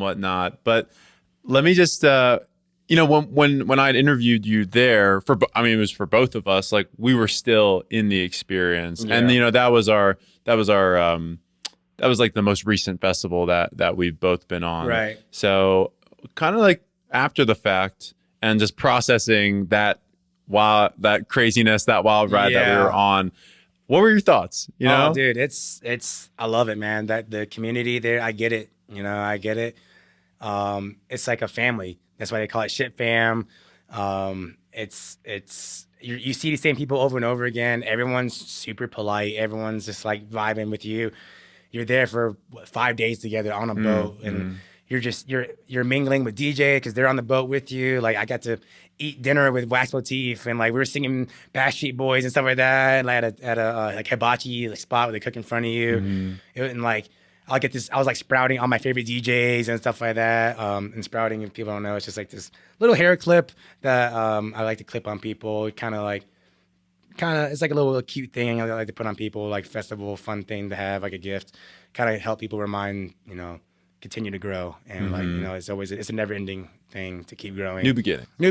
and whatnot. But let me just, you know, when I'd interviewed you there I mean, it was for both of us, like we were still in the experience. Yeah. And, you know, that was like the most recent festival that we've both been on. Right. So kind of like after the fact and just processing that craziness, that wild ride that we were on. What were your thoughts? You know, oh, dude, I love it, man. That the community there, I get it. You know, I get it. It's like a family. That's why they call it Shit Fam. You see the same people over and over again. Everyone's super polite. Everyone's just like vibing with you. You're there for 5 days together on a boat, and you're mingling with DJ because they're on the boat with you. Like I got to eat dinner with Wax Motif, and like we were singing Backstreet Boys and stuff like that. And like at a like hibachi like spot where they cook in front of you, and like I was like sprouting all my favorite DJs and stuff like that. And sprouting, if people don't know, it's just like this little hair clip that I like to clip on people. It's like a little cute thing I like to put on people, like festival fun thing to have, like a gift, kind of help people remind, you know, continue to grow. And like, you know, it's a never ending thing to keep growing. New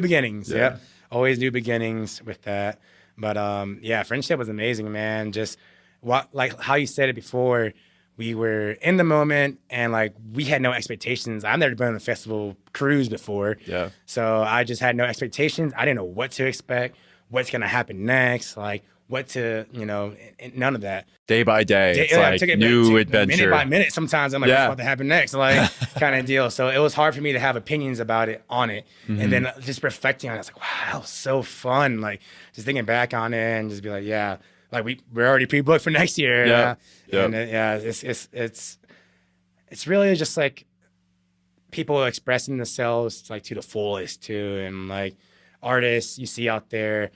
beginnings. Yeah. Always new beginnings with that. But yeah, friendship was amazing, man. Just like how you said it before, we were in the moment and like we had no expectations. I've never been on a festival cruise before. Yeah. So I just had no expectations. I didn't know what to expect, what's going to happen next, like what to, you know, none of that. Day by day, it's like new adventure. Minute by minute, sometimes I'm like, what's about to happen next? Like kind of deal. So it was hard for me to have opinions about it, on it. And then just reflecting on it, I was like, wow, that was so fun. Like just thinking back on it and just be like, yeah, like we're already pre-booked for next year. Yeah. And it's really just like people expressing themselves like to the fullest too. And like artists you see out there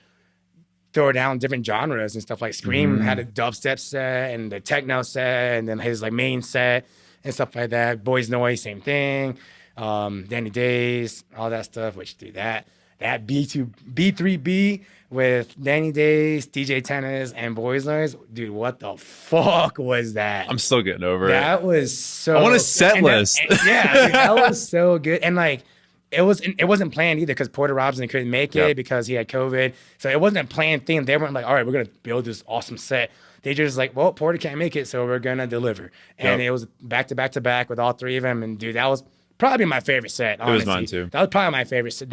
throw down different genres and stuff. Like Scream had a dubstep set and the techno set and then his like main set and stuff like that. Boys Noise, same thing. Danny Days, all that stuff, which dude, that B3B with Danny Days, DJ Tennis, and Boys Noise, dude, what the fuck was that? I'm still getting over it. That was so. I want a set list. Yeah, dude, that was so good. And like, it wasn't planned either because Porter Robinson couldn't make it because he had COVID. So it wasn't a planned thing. They weren't like, all right, we're gonna build this awesome set. They just like, well, Porter can't make it, so we're gonna deliver. And it was back to back to back with all three of them. And dude, that was probably my favorite set. Honestly. It was mine too. That was probably my favorite set.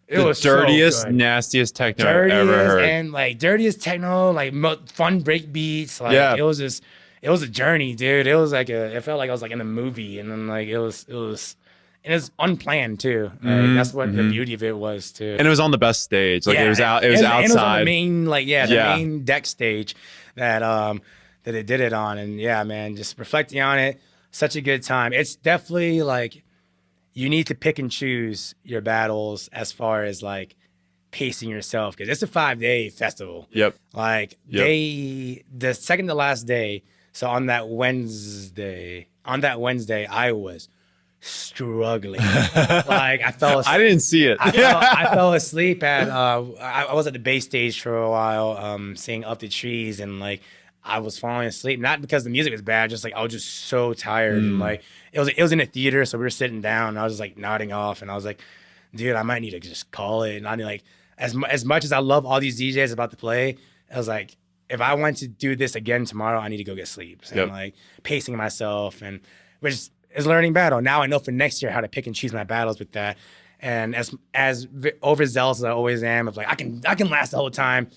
It was dirtiest, so good. Nastiest techno I've ever heard. And like dirtiest techno, like fun break beats. Like it was a journey, dude. It was like it felt like I was like in a movie, and then like it was unplanned too. Like, that's what the beauty of it was too. And it was on the best stage. Like it was outside. And it was on the main, main deck stage that they did it on. And yeah, man, just reflecting on it, such a good time. It's definitely like you need to pick and choose your battles as far as like pacing yourself, because it's a 5-day festival. Like the second to last day. So on that Wednesday, I was struggling. Like I fell asleep. I didn't see it. I fell asleep at I was at the base stage for a while, seeing Up the Trees, and like I was falling asleep, not because the music was bad, just like I was just so tired. And like it was in a theater, so we were sitting down and I was just like nodding off, and I was like, dude, I might need to just call it. And I mean, like as much as I love all these DJs about to play, I was like, if I want to do this again tomorrow, I need to go get sleep. So I'm like pacing myself, and which is learning battle. Now I know for next year how to pick and choose my battles with that. And as overzealous as I always am, of like I can last the whole time.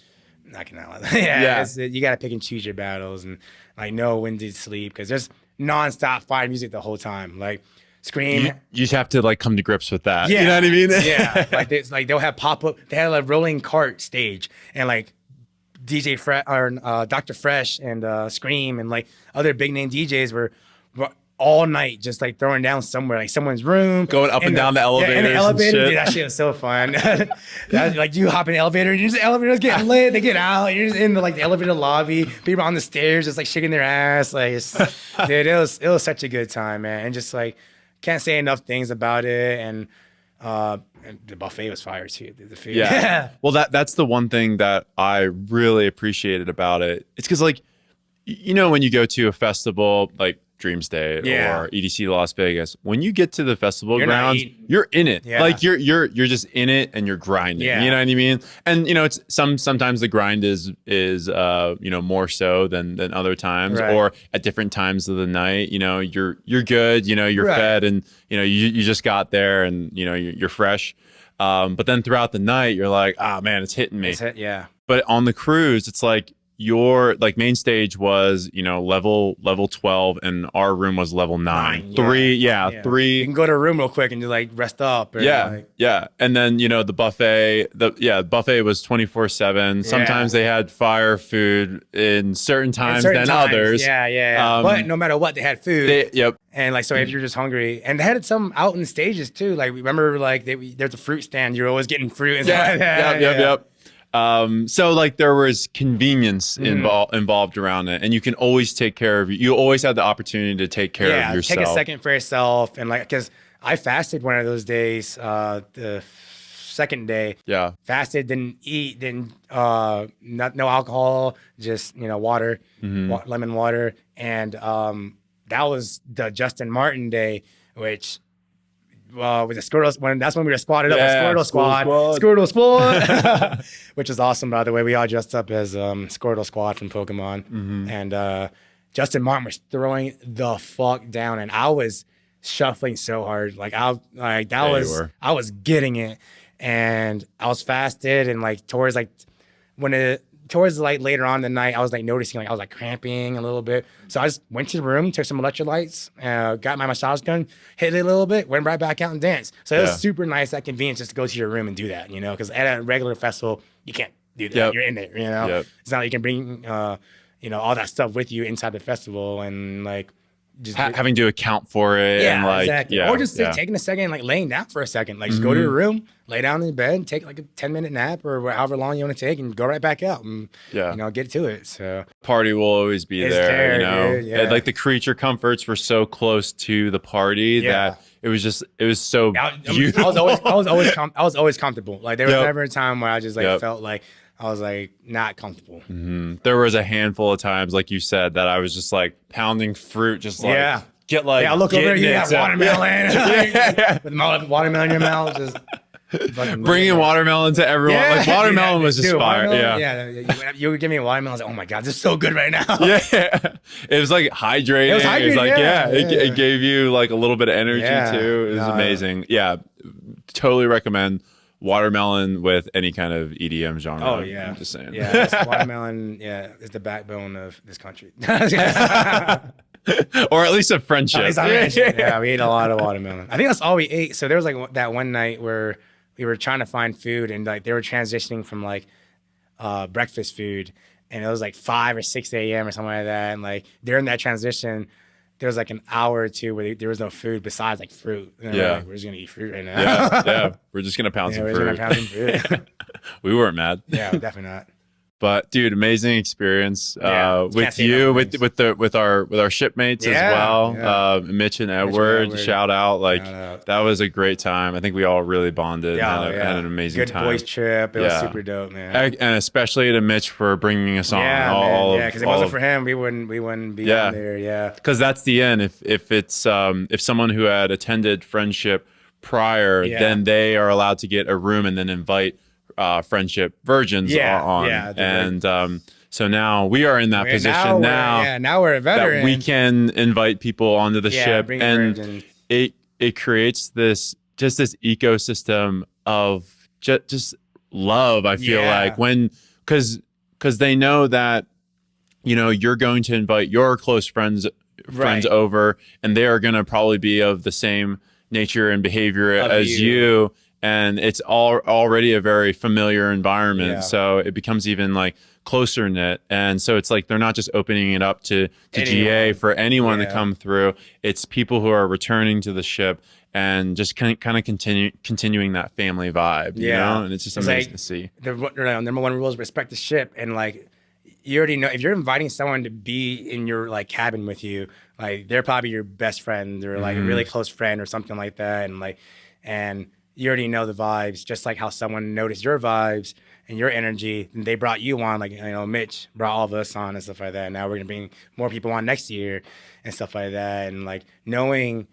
I cannot. You got to pick and choose your battles, and like know when to sleep, because there's nonstop fire music the whole time. Like Scream. You just have to like come to grips with that. You know what I mean? Like they'll have pop up. They had a rolling cart stage, and like DJ Dr. Fresh and Scream and like other big name DJs were all night just like throwing down somewhere, like someone's room, going up and down the elevators. Yeah, in the elevator, dude, that shit was so fun. Like you hop in the elevator, you're just the elevator's getting lit, they get out, you're just in the elevator lobby, people on the stairs just like shaking their ass, like dude, it was such a good time, man. And just like can't say enough things about it. And the buffet was fire too. The food. Yeah. Well, that's the one thing that I really appreciated about it. It's because like, you know, when you go to a festival, like Dream State Yeah. or EDC Las Vegas, when you get to the festival You're not grounds, eating. you're in it. Yeah. Like you're just in it and you're grinding. Yeah. You know what I mean? And you know, it's sometimes the grind is you know, more so than other times, Right. or at different times of the night. You know, you're good. You know, you're Right. fed, and you know you just got there, and you know you're fresh. But then throughout the night, you're like, ah, man, it's hitting me. Yeah. But on the cruise, it's like your like main stage was, you know, level 12, and our room was level 9. Three. You can go to a room real quick and just like rest up. Or, Yeah. And then, you know, the buffet, buffet was 24/7. Sometimes they had fire food in certain times than others. Yeah. But no matter what, they had food. Yep. And like, so if you're just hungry, and they had some out in stages too. Like, remember, like there's a fruit stand. You're always getting fruit. And stuff like that. Yep. So like there was convenience involved around it, and you can always take care of you. You always have the opportunity to take care of yourself. Take a second for yourself, and like, because I fasted one of those days, the second day. Yeah, fasted, didn't eat, no alcohol, just water, lemon water, and that was the Justin Martin day, which. With the Squirtle, that's when we were squatted up. Squirtle Squad, which is awesome, by the way. We all dressed up as Squirtle Squad from Pokemon, and Justin Martin was throwing the fuck down, and I was shuffling so hard, I was getting it, and I was fasted, and like towards later on in the night, I was like noticing I was like cramping a little bit. So I just went to the room, took some electrolytes, got my massage gun, hit it a little bit, went right back out and danced. So it was super nice, that convenience just to go to your room and do that, because at a regular festival, you can't do that. Yep. You're in there, It's not like you can bring, all that stuff with you inside the festival and like, just having to account for it, and like, exactly. Or just taking a second, like laying down for a second, like just go to your room, lay down in the bed, take like a 10-minute nap or however long you want to take, and go right back out and get to it. So party will always be there, dude, And, like the creature comforts were so close to the party that it was so beautiful. I was always comfortable. Like there was never a time where I just like felt like I was like not comfortable. There was a handful of times, like you said, that I was just like pounding fruit, just like I look over, you got watermelon with watermelon in your mouth, just bringing watermelon to everyone. Like watermelon was just fire. You would give me a watermelon. I was like, oh my god, this is so good right now. It was like hydrating. It was like it gave you like a little bit of energy too. It was amazing. Yeah, totally recommend watermelon with any kind of EDM genre. Oh yeah, I'm just saying. Yeah, watermelon. is the backbone of this country. Or at least a friendship. Yeah, we ate a lot of watermelon. I think that's all we ate. So there was like that one night where we were trying to find food, and like they were transitioning from like breakfast food, and it was like 5 or 6 a.m. or something like that. And like during that transition, there was like an hour or two where there was no food besides like fruit. And we're just gonna eat fruit right now. We're just gonna pound some fruit. We're just gonna pound some fruit. We weren't mad. Yeah, definitely not. But dude, amazing experience with you, with our shipmates as well. Mitch and Edward, shout out. That was a great time. I think we all really bonded and had an amazing time. Good boys trip. It was super dope, man. And especially to Mitch for bringing us on. Because it wasn't for him, we wouldn't be on there. Yeah, because that's the end. If someone who had attended Friendship prior, then they are allowed to get a room and then invite Friendship virgins on. And so now we are in that position now we're a veteran. That we can invite people onto the ship, and it creates this ecosystem of just love. I feel like because they know that you're going to invite your close friends over, and they are going to probably be of the same nature and behavior as you. And it's already a very familiar environment. So it becomes even like closer knit. And so it's like they're not just opening it up to GA for anyone to come through. It's people who are returning to the ship and just kind of continuing that family vibe, you know? And it's just amazing to see. The number one rule is respect the ship. And like, you already know, if you're inviting someone to be in your like cabin with you, like they're probably your best friend or like a really close friend or something like that. And like, you already know the vibes, just like how someone noticed your vibes and your energy, and they brought you on, like, you know, Mitch brought all of us on and stuff like that. Now we're gonna bring more people on next year and stuff like that. And like knowing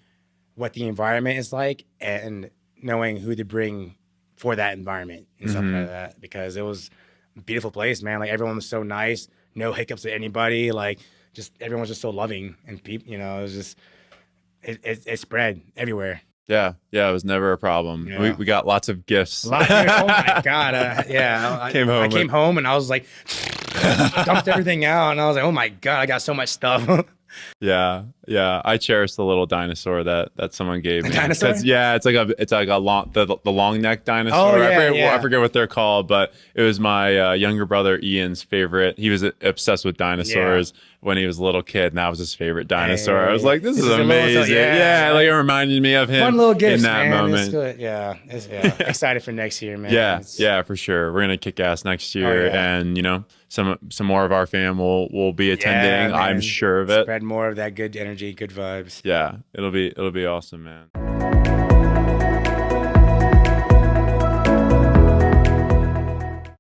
what the environment is like and knowing who to bring for that environment and stuff like that, because it was a beautiful place, man. Like everyone was so nice, no hiccups to anybody. Like just everyone was just so loving, and people, you know, it was just it spread everywhere. Yeah, it was never a problem. Yeah. We got lots of gifts. Oh my God, yeah. I came home and I was like, dumped everything out, and I was like, oh my God, I got so much stuff. Yeah. I cherish the little dinosaur that someone gave me. Dinosaur? Yeah, it's like a long the long neck dinosaur. Oh, yeah, I forget what they're called, but it was my younger brother Ian's favorite. He was obsessed with dinosaurs when he was a little kid, and that was his favorite dinosaur. I was like, this is amazing. Like it reminded me of him. Fun little gifts, in that man. moment. It's good. Yeah. Excited for next year, man. Yeah, for sure. We're gonna kick ass next year, and you know, some more of our fam will be attending. I'm sure of it. Spread more of that good energy, good vibes. Yeah, it'll be awesome, man.